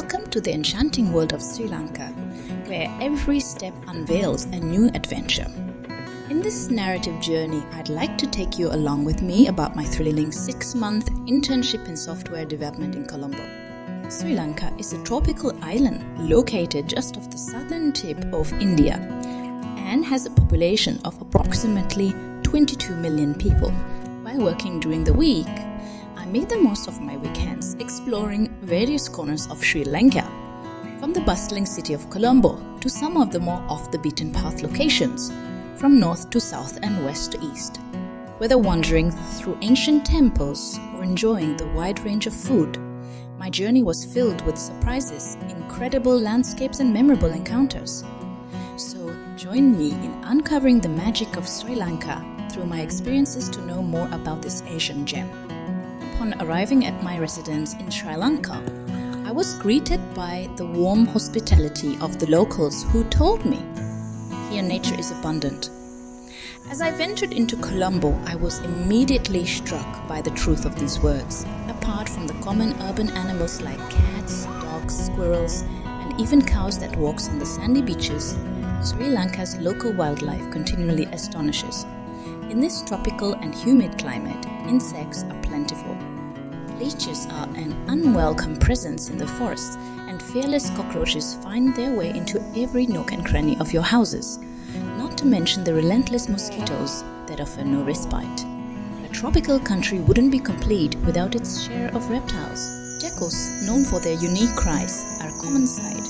Welcome to the enchanting world of Sri Lanka, where every step unveils a new adventure. In this narrative journey, I'd like to take you along with me about my thrilling 6-month internship in software development in Colombo. Sri Lanka is a tropical island located just off the southern tip of India and has a population of approximately 22 million people. While working during the week, I made the most of my weekends exploring various corners of Sri Lanka, from the bustling city of Colombo to some of the more off-the-beaten-path locations, from north to south and west to east. Whether wandering through ancient temples or enjoying the wide range of food, my journey was filled with surprises, incredible landscapes and memorable encounters. So join me in uncovering the magic of Sri Lanka through my experiences to know more about this Asian gem. Upon arriving at my residence in Sri Lanka, I was greeted by the warm hospitality of the locals who told me, "Here nature is abundant." As I ventured into Colombo, I was immediately struck by the truth of these words. Apart from the common urban animals like cats, dogs, squirrels, and even cows that walks on the sandy beaches, Sri Lanka's local wildlife continually astonishes. In this tropical and humid climate, insects are plentiful. Leeches are an unwelcome presence in the forests, and fearless cockroaches find their way into every nook and cranny of your houses. Not to mention the relentless mosquitoes that offer no respite. A tropical country wouldn't be complete without its share of reptiles. Geckos, known for their unique cries, are a common sight,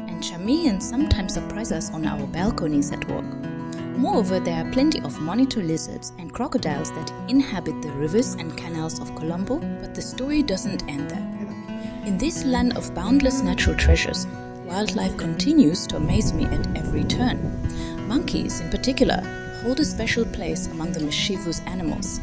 and chameleons sometimes surprise us on our balconies at work. Moreover, there are plenty of monitor lizards and crocodiles that inhabit the rivers and canals of Colombo, but the story doesn't end there. In this land of boundless natural treasures, wildlife continues to amaze me at every turn. Monkeys, in particular, hold a special place among the mischievous animals.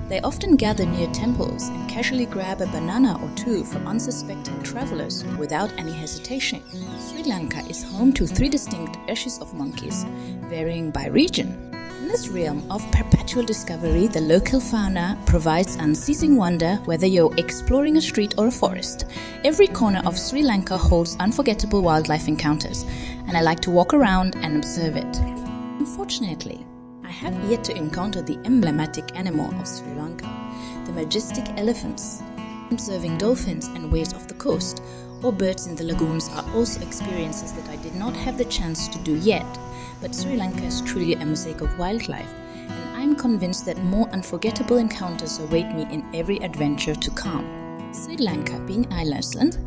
They often gather near temples and casually grab a banana or two from unsuspecting travelers without any hesitation. Sri Lanka is home to 3 distinct species of monkeys, varying by region. In this realm of perpetual discovery, the local fauna provides unceasing wonder whether you're exploring a street or a forest. Every corner of Sri Lanka holds unforgettable wildlife encounters, and I like to walk around and observe it. Unfortunately, I have yet to encounter the emblematic animal of Sri Lanka, the majestic elephants. Observing dolphins and whales off the coast, or birds in the lagoons are also experiences that I did not have the chance to do yet. But Sri Lanka is truly a mosaic of wildlife, and I'm convinced that more unforgettable encounters await me in every adventure to come. Sri Lanka, being island,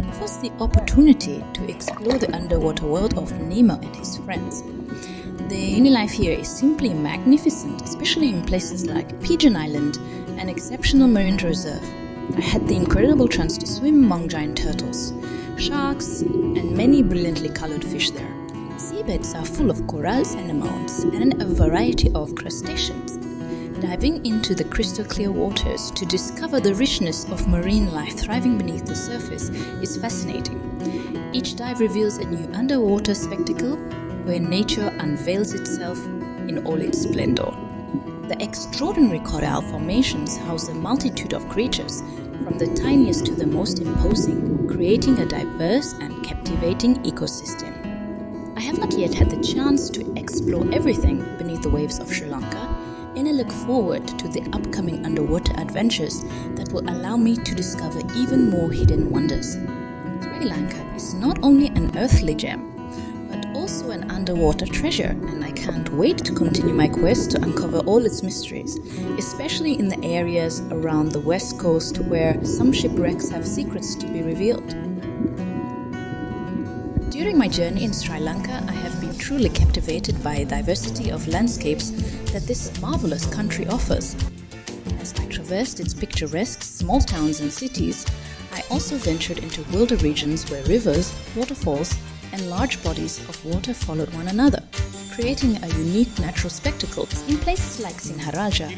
offers the opportunity to explore the underwater world of Nemo and his friends. The life here is simply magnificent, especially in places like Pigeon Island, an exceptional marine reserve. I had the incredible chance to swim among giant turtles, sharks, and many brilliantly colored fish there. Seabeds are full of corals, anemones, and a variety of crustaceans. Diving into the crystal clear waters to discover the richness of marine life thriving beneath the surface is fascinating. Each dive reveals a new underwater spectacle where nature unveils itself in all its splendor. The extraordinary coral formations house a multitude of creatures, from the tiniest to the most imposing, creating a diverse and captivating ecosystem. I have not yet had the chance to explore everything beneath the waves of Sri Lanka, and I look forward to the upcoming underwater adventures that will allow me to discover even more hidden wonders. Sri Lanka is not only an earthly gem, but also an underwater treasure, and I can't wait to continue my quest to uncover all its mysteries, especially in the areas around the west coast where some shipwrecks have secrets to be revealed. During my journey in Sri Lanka, I have been truly captivated by the diversity of landscapes that this marvelous country offers. As I traversed its picturesque small towns and cities, I also ventured into wilder regions where rivers, waterfalls, and large bodies of water followed one another, creating a unique natural spectacle. In places like Sinharaja,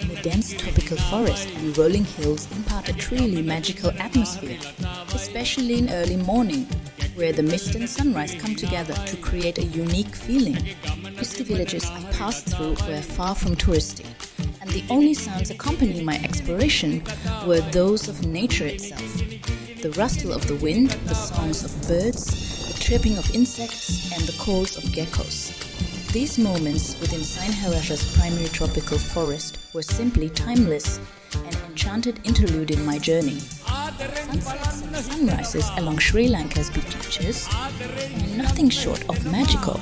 the dense tropical forest and rolling hills impart a truly magical atmosphere, especially in early morning, where the mist and sunrise come together to create a unique feeling. The villages I passed through were far from touristy, and the only sounds accompanying my exploration were those of nature itself. the rustle of the wind, the songs of birds, the chirping of insects, and the calls of geckos. These moments within Sinharaja's primary tropical forest were simply timeless, an enchanted interlude in my journey. Sunsets and sunrises along Sri Lanka's beaches are nothing short of magical.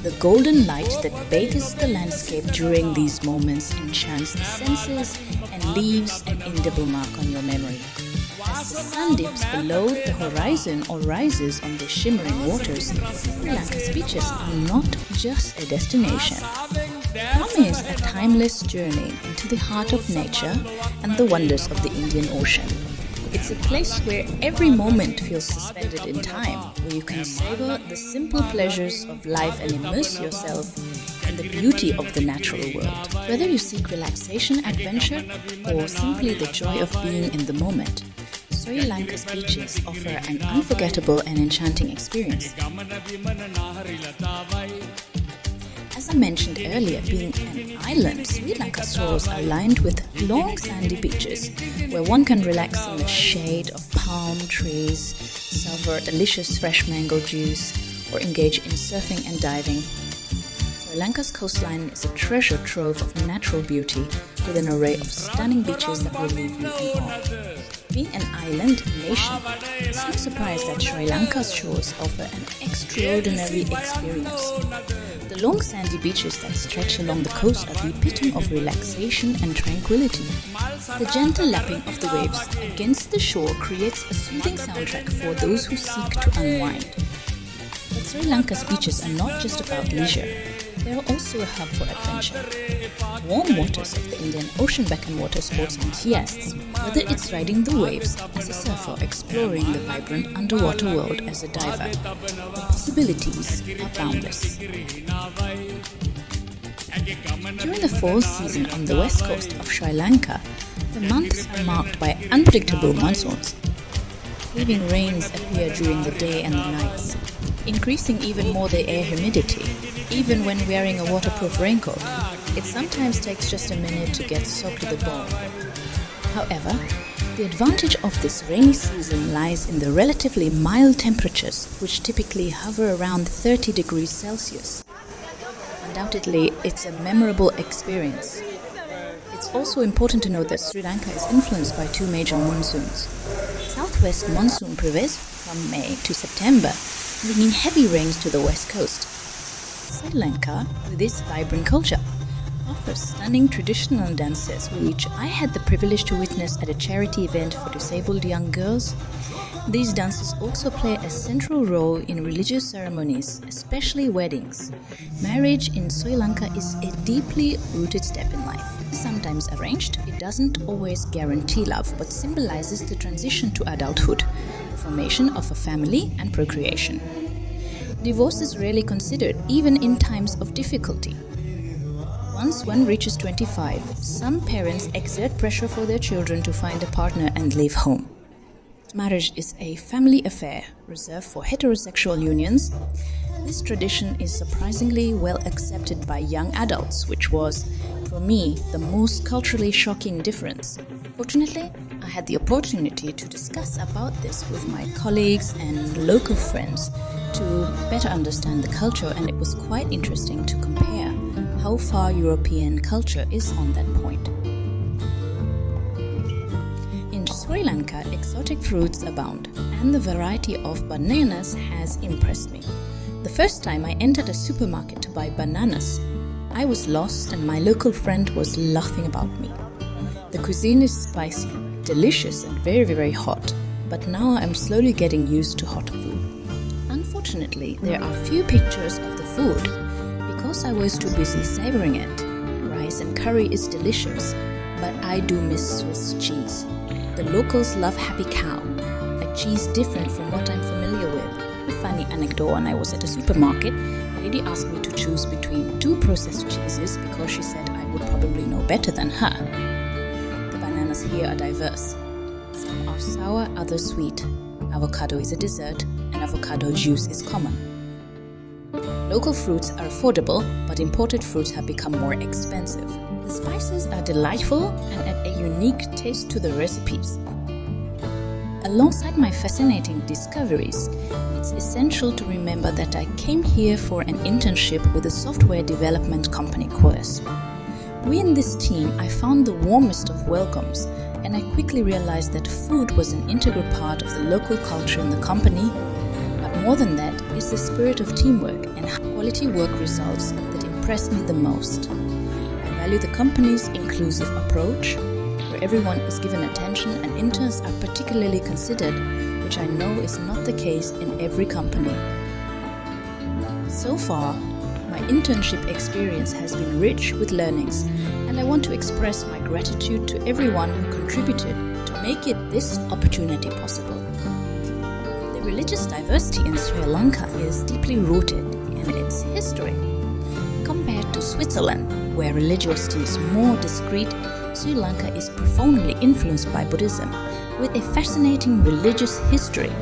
The golden light that bathes the landscape during these moments enchants the senses and leaves an indelible mark on your memory. As the sun dips below the horizon or rises on the shimmering waters, Sri Lanka's beaches are not just a destination. They promise a timeless journey into the heart of nature and the wonders of the Indian Ocean. It's a place where every moment feels suspended in time, where you can savor the simple pleasures of life and immerse yourself in the beauty of the natural world. Whether you seek relaxation, adventure, or simply the joy of being in the moment, Sri Lanka's beaches offer an unforgettable and enchanting experience. As I mentioned earlier, being an island, Sri Lanka's shores are lined with long sandy beaches where one can relax in the shade of palm trees, savor delicious fresh mango juice, or engage in surfing and diving. Sri Lanka's coastline is a treasure trove of natural beauty with an array of stunning beaches that will leave you in awe. Being an island nation, it's no surprise that Sri Lanka's shores offer an extraordinary experience. The long sandy beaches that stretch along the coast are the epitome of relaxation and tranquility. The gentle lapping of the waves against the shore creates a soothing soundtrack for those who seek to unwind. But Sri Lanka's beaches are not just about leisure. They are also a hub for adventure. Warm waters of the Indian Ocean beckon water sports enthusiasts, whether it's riding the waves as a surfer or exploring the vibrant underwater world as a diver. The possibilities are boundless. During the fall season on the west coast of Sri Lanka, the months are marked by unpredictable monsoons. Heaving rains appear during the day and the nights, increasing even more the air humidity. Even when wearing a waterproof raincoat, it sometimes takes just a minute to get soaked to the bone. However, the advantage of this rainy season lies in the relatively mild temperatures, which typically hover around 30 degrees Celsius. Undoubtedly, it's a memorable experience. It's also important to note that Sri Lanka is influenced by two major monsoons. Southwest monsoon prevails from May to September, bringing heavy rains to the west coast. Sri Lanka, with its vibrant culture, offers stunning traditional dances, which I had the privilege to witness at a charity event for disabled young girls. These dances also play a central role in religious ceremonies, especially weddings. Marriage in Sri Lanka is a deeply rooted step in life. Sometimes arranged, it doesn't always guarantee love, but symbolizes the transition to adulthood, the formation of a family, and procreation. Divorce is rarely considered, even in times of difficulty. Once one reaches 25, some parents exert pressure for their children to find a partner and leave home. Marriage is a family affair reserved for heterosexual unions. This tradition is surprisingly well accepted by young adults, which was, for me, the most culturally shocking difference. Fortunately, I had the opportunity to discuss about this with my colleagues and local friends to better understand the culture, and it was quite interesting to compare how far European culture is on that point. In Sri Lanka, exotic fruits abound, and the variety of bananas has impressed me. The first time I entered a supermarket to buy bananas, I was lost and my local friend was laughing about me. The cuisine is spicy, delicious and very, very hot, but now I'm slowly getting used to hot food. Unfortunately, there are few pictures of the food because I was too busy savoring it. Rice and curry is delicious, but I do miss Swiss cheese. The locals love happy cow, a cheese different from what I'm familiar with. A funny anecdote: when I was at a supermarket, a lady asked me to choose between two processed cheeses because she said I would probably know better than her. The bananas here are diverse. Some are sour, others sweet. Avocado is a dessert, and avocado juice is common. Local fruits are affordable, but imported fruits have become more expensive. The spices are delightful and add a unique taste to the recipes. A alongside my fascinating discoveries, it's essential to remember that I came here for an internship with a software development company course. In this team, I found the warmest of welcomes, and I quickly realized that food was an integral part of the local culture in the company. But more than that is the spirit of teamwork and quality work results that impressed me the most. I value the company's inclusive approach, where everyone is given attention and interns are particularly considered, which I know is not the case in every company. So far, my internship experience has been rich with learnings, and I want to express my gratitude to everyone who contributed to make this opportunity possible. The religious diversity in Sri Lanka is deeply rooted in its history. Compared to Switzerland, where religiosity is more discreet, Sri Lanka is profoundly influenced by Buddhism, with a fascinating religious history.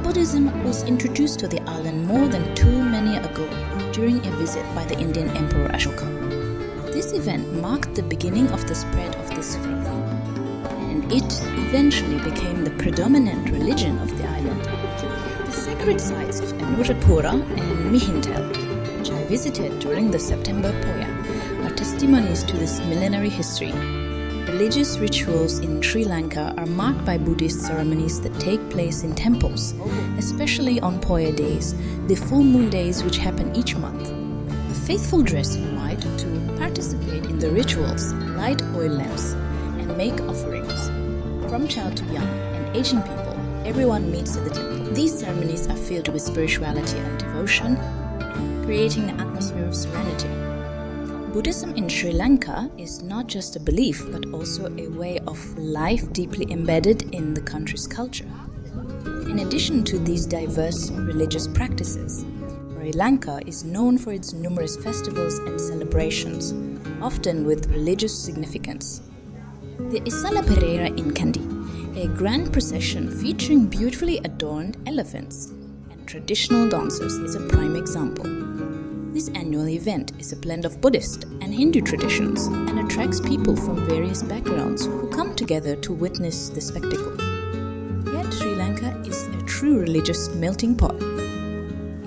Buddhism was introduced to the island more than 2 millennia ago during a visit by the Indian Emperor Ashoka. This event marked the beginning of the spread of this faith, and it eventually became the predominant religion of the island. The sacred sites of Anuradhapura and Mihintel, which I visited during the September Poya, are testimonies to this millenary history. Religious rituals in Sri Lanka are marked by Buddhist ceremonies that take place in temples, especially on Poya days, the full moon days which happen each month. The faithful dress in white to participate in the rituals, light oil lamps, and make offerings. From child to young and aging people, everyone meets at the temple. These ceremonies are filled with spirituality and devotion, creating an atmosphere of serenity. Buddhism in Sri Lanka is not just a belief, but also a way of life deeply embedded in the country's culture. In addition to these diverse religious practices, Sri Lanka is known for its numerous festivals and celebrations, often with religious significance. The Isala Pereira in Kandy, a grand procession featuring beautifully adorned elephants and traditional dancers, is a prime example. This annual event is a blend of Buddhist and Hindu traditions and attracts people from various backgrounds who come together to witness the spectacle. Yet Sri Lanka is a true religious melting pot.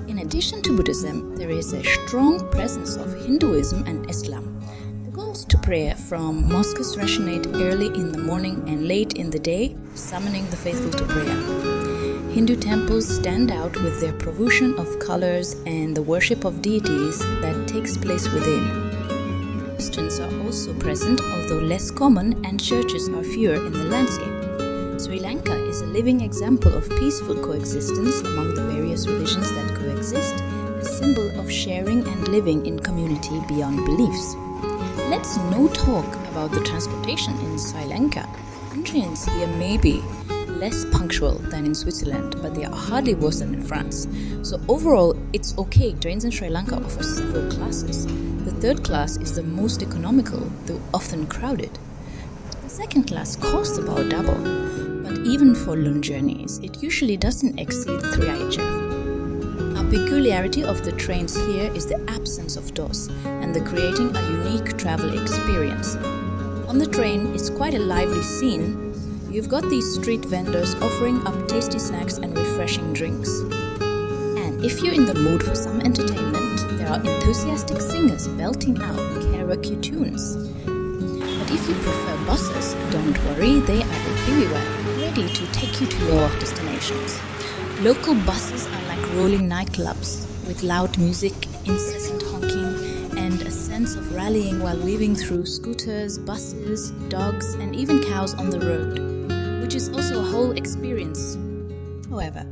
In addition to Buddhism, there is a strong presence of Hinduism and Islam. The calls to prayer from mosques resonate early in the morning and late in the day, summoning the faithful to prayer. Hindu temples stand out with their profusion of colors and the worship of deities that takes place within. Christians are also present, although less common, and churches are fewer in the landscape. Sri Lanka is a living example of peaceful coexistence among the various religions that coexist, a symbol of sharing and living in community beyond beliefs. Let's no talk about the transportation in Sri Lanka. Trains here may be less punctual than in Switzerland, but they are hardly worse than in France. So overall, it's okay. Trains in Sri Lanka offer several classes. The third class is the most economical, though often crowded. The second class costs about double, but even for long journeys, it usually doesn't exceed 3 IHF. A peculiarity of the trains here is the absence of doors and the creating a unique travel experience. On the train, it's quite a lively scene. You've got these street vendors offering up tasty snacks and refreshing drinks. And if you're in the mood for some entertainment, there are enthusiastic singers belting out karaoke tunes. But if you prefer buses, don't worry, they are everywhere, ready to take you to your destinations. Local buses are like rolling nightclubs with loud music, incessant honking, and a sense of rallying while weaving through scooters, buses, dogs, and even cows on the road, which is also a whole experience. However,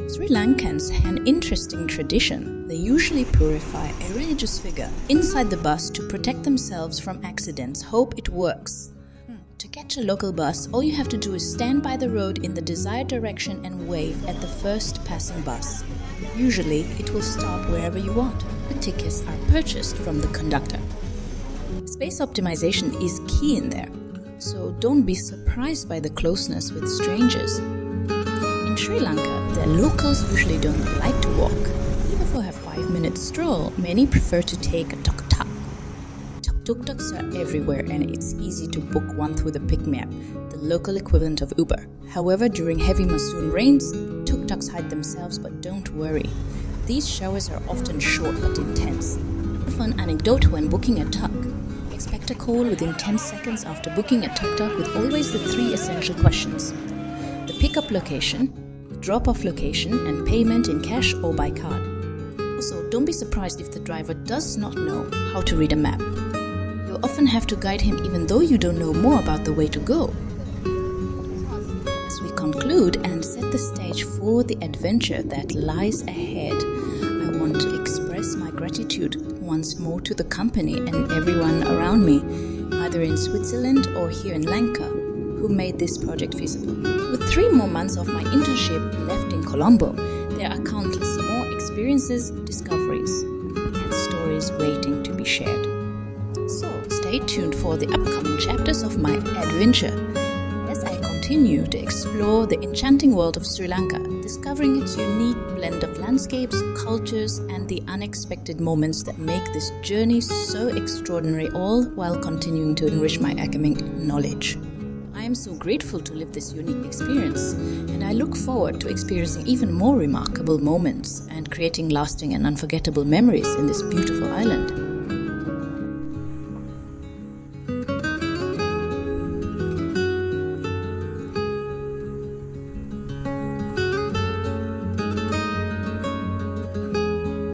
Sri Lankans have an interesting tradition. They usually purify a religious figure inside the bus to protect themselves from accidents. Hope it works. To catch a local bus, all you have to do is stand by the road in the desired direction and wave at the first passing bus. Usually, it will stop wherever you want. The tickets are purchased from the conductor. Space optimization is key in there, so don't be surprised by the closeness with strangers. In Sri Lanka, the locals usually don't like to walk. Even for a 5-minute stroll, many prefer to take a tuk-tuk. Tuk Tuk-tuks are everywhere and it's easy to book one through the Pick Me App, the local equivalent of Uber. However, during heavy monsoon rains, tuk-tuks hide themselves, but don't worry. These showers are often short but intense. A fun anecdote when booking a tuk. Expect a call within 10 seconds after booking a tuk-tuk with always the 3 essential questions: the pickup location, the drop-off location, and payment in cash or by card. Also, don't be surprised if the driver does not know how to read a map. You'll often have to guide him even though you don't know more about the way to go. As we conclude and set the stage for the adventure that lies ahead, I want to express my gratitude once more to the company and everyone around me, either in Switzerland or here in Lanka, who made this project feasible. With 3 more months of my internship left in Colombo, there are countless more experiences, discoveries, and stories waiting to be shared. So stay tuned for the upcoming chapters of my adventure as I continue to explore the enchanting world of Sri Lanka, discovering its unique blend of landscapes, cultures, and the unexpected moments that make this journey so extraordinary, all while continuing to enrich my academic knowledge. I am so grateful to live this unique experience, and I look forward to experiencing even more remarkable moments and creating lasting and unforgettable memories in this beautiful island.